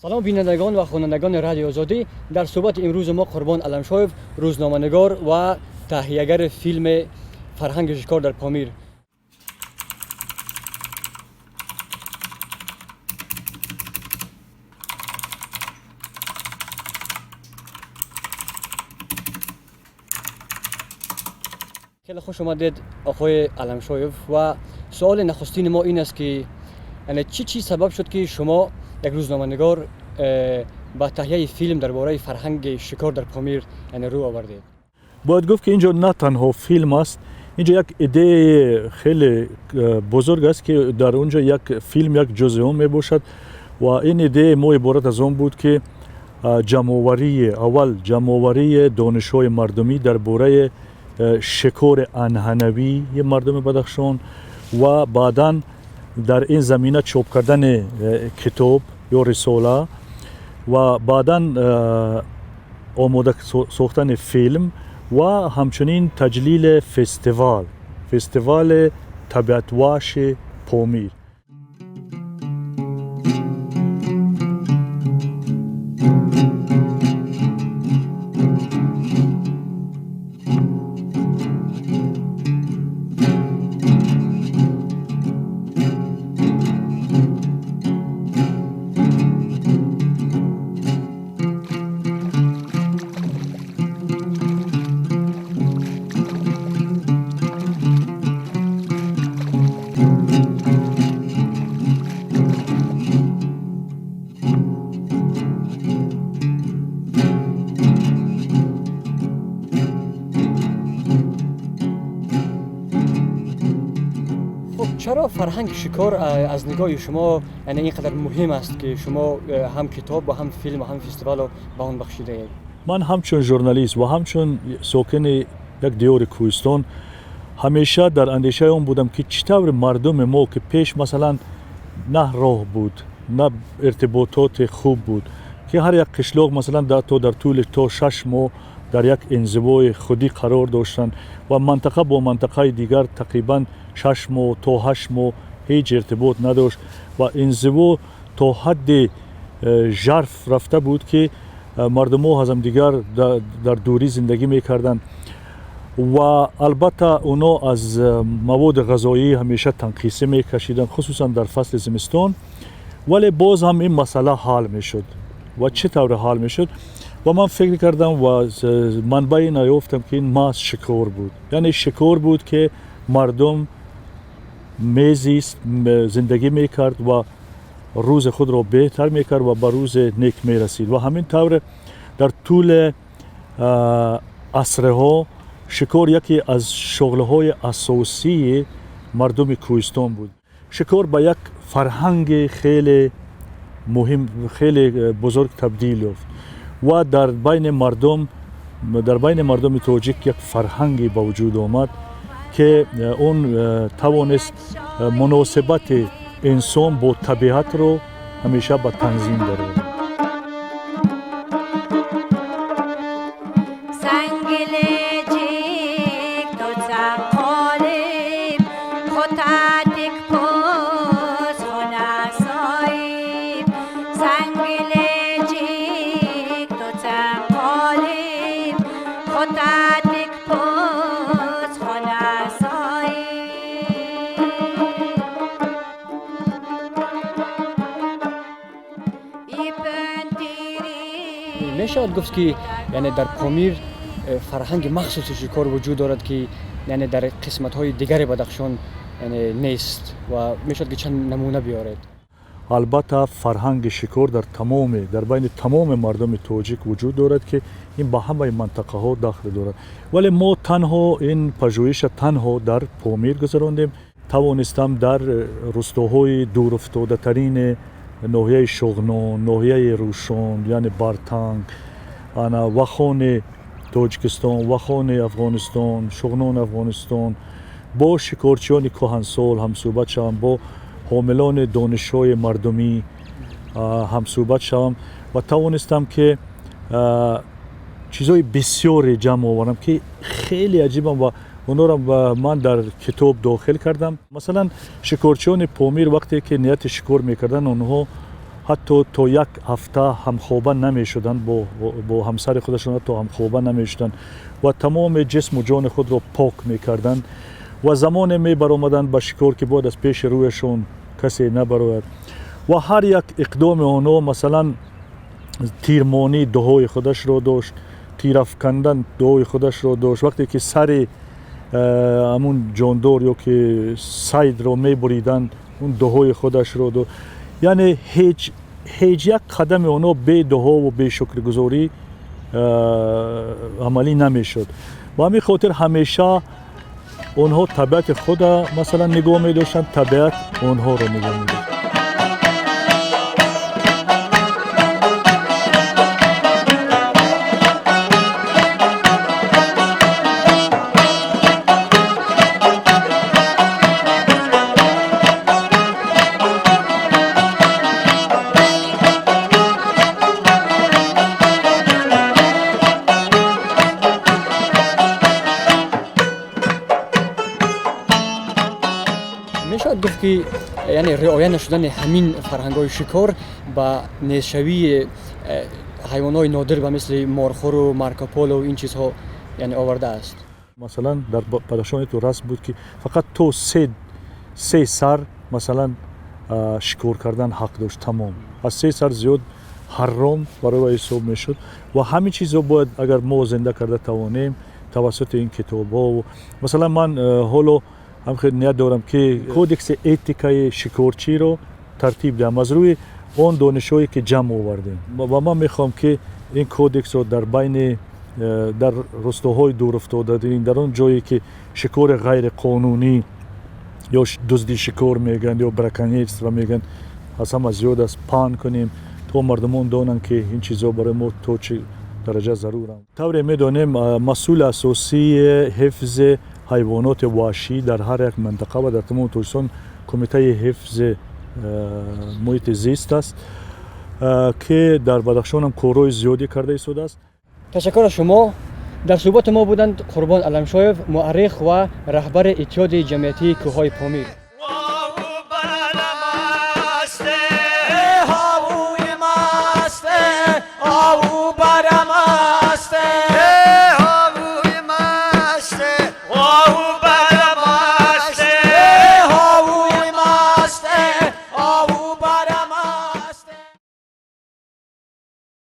سلام بینندگان و خوانندگان رادیو آزادی. در صحبت امروز ما قربان علمشایف، روزنامه‌نگار و تهیه‌گر فیلم فرهنگ شکار در پامیر. خیلی خوش آمدید آقای علمشایف. و سوال نخستین ما این است که یعنی چی سبب شد که شما یک روزنامه‌نگار با تهیه فیلم درباره فرهنگ شکار در پامیر یعنی رو آوردید؟ باید گفت که اینجا نه تنها فیلم است، اینجا یک ایده خیلی بزرگ است که در اونجا یک فیلم یک جزء اون می باشد و این ایده ما عبارت از اون بود که جمع‌آوری دانش‌های مردمی درباره شکار انحنوی مردم بدخشان و بعداً در این زمینه چاپ کردن کتاب یا رساله و بعداً آماده ساختن فیلم و همچنین تجلیل فستیوال طبیعت وحش پامیر. چرا فرهنگ شکار از نگاه شما یعنی اینقدر مهم است که شما هم کتاب و هم فیلم و هم فستیوال رو به آن بخشیده اید؟ من همچون ژورنالیست و همچون ساکن یک دیار کوهستان همیشه در اندیشه اون بودم که چطور مردم ما که پیش مثلا نه راه بود، نه ارتباطات خوب بود، که هر یک قشلاق مثلا در طول تا 6 ماه در یک انزوای خودی قرار داشتن و منطقه با منطقه دیگر تقریبا 6 ماه تا 8 ماه هیچ ارتباط نداشت و انزوا تا حد ژرف رفته بود که مردم ها از هم دیگر در دوری زندگی میکردن و البته اونا از مواد غذایی همیشه تنقیصه میکشیدن، خصوصا در فصل زمستان، ولی باز هم این مسئله حل میشد. و چطور حل میشد؟ و من فکر کردم و منبع نیافتم که این محض شکار بود. یعنی شکار بود که مردم میزیست، زندگی میکرد و روز خود را بهتر میکرد و به روز نیک میرسید و همین طور در طول عصرها شکار یکی از شغلهای اساسی مردم کوهستان بود. شکار به یک فرهنگ خیلی مهم، خیلی بزرگ تبدیل یافت و در بین مردم تاجیک یک فرهنگی به وجود آمد که اون توانست مناسبت انسان با طبیعت رو همیشه به تنظیم داره. میشود گفت که یعنی در پامیر فرهنگ مخصوص شکار وجود دارد که یعنی در قسمت‌های دیگر بدخشان یعنی نیست و میشود که چند نمونه بیارید؟ البته فرهنگ شکار در بین تمام مردم تاجیک وجود دارد که این به همه منطقه ها داخل دارد، ولی ما تنها این پژوهش تنها در پامیر گذراندیم. توانستم در روستاهای دور افتاده ترین ناحیه شغنان، ناحیه روشان یعنی بارتنگ، وخان تاجیکستان، وخان افغانستان، شغنان افغانستان با شکارچیان کهنسال همصحبت شوم، با حاملان دانش‌های مردمی همصحبت شوم و توانستم که چیزای بسیاری جمع آورم که خیلی عجیبم و اونا را من در کتاب داخل کردم. مثلا شکارچیان پامیر وقتی که نیت شکار میکردن اونها حتی تا یک هفته همخوابه نمی شدن با همسر خودشون، حتی همخوابه نمی شدن و تمام جسم و جان خود را پاک می کردن و زمان می برآمدند به شکار که باید از پیش رویشون کسی نبراید و هر یک اقدام آنها مثلا تیرمانی دهای خودش را داشت، تیر افکندن دهای خودش را داشت. وقتی که سر همون جاندار یا که صید را می بریدن اون دهای خودش را داشت. یعنی هیچ یک قدم آنها بی دها و بی شکرگزاری عملی نمی شد. با همین خاطر همیشه آنها طبیعت خود مثلا نگاه می داشتن، طبیعت آنها را نگاه می داشت. میشه گفت که یعنی رعایت نشدن همین فرهنگ‌های شکار با نیستشوی حیوانات نادر و مثل مارخور و مارکوپولو و این چیزها یعنی آورده است. مثلا در پادشاهی تو رسم بود که فقط تو سه سر مثلا شکار کردن حق داشت، تمام از 3 سر زیاد حرام برای حساب میشد و همین چیزا باید اگر ما زنده کرده توانیم توسط این کتاب‌ها و مثلا من حالا هم خیلی نیت دارم که کودکس اتیکای شکارچی رو ترتیب دهم از روی اون دانش‌هایی که جمع آوردیم و من میخوام که این کودکس رو در بین در روستاهای دور افتاده در اون جایی که شکار غیر قانونی یا دزدی شکار میگن یا برکنیسترا میگن از همه زیاد است پان کنیم تا مردمان دانن که این چیزا برای ما تو چه درجه ضرورن. طوری میدانیم مسئول اساسی حفظ حیوانات وحشی در هر یک منطقه و در تمام ترکستان کمیته حفظ محیط زیست است که در بدخشان هم کارهای زیادی کرده ایستاده است. تشکر از شما. در صحبت ما بودند قربان علمشایف، مؤرخ و رهبر اتحاد جمعیتی کوههای پامیر.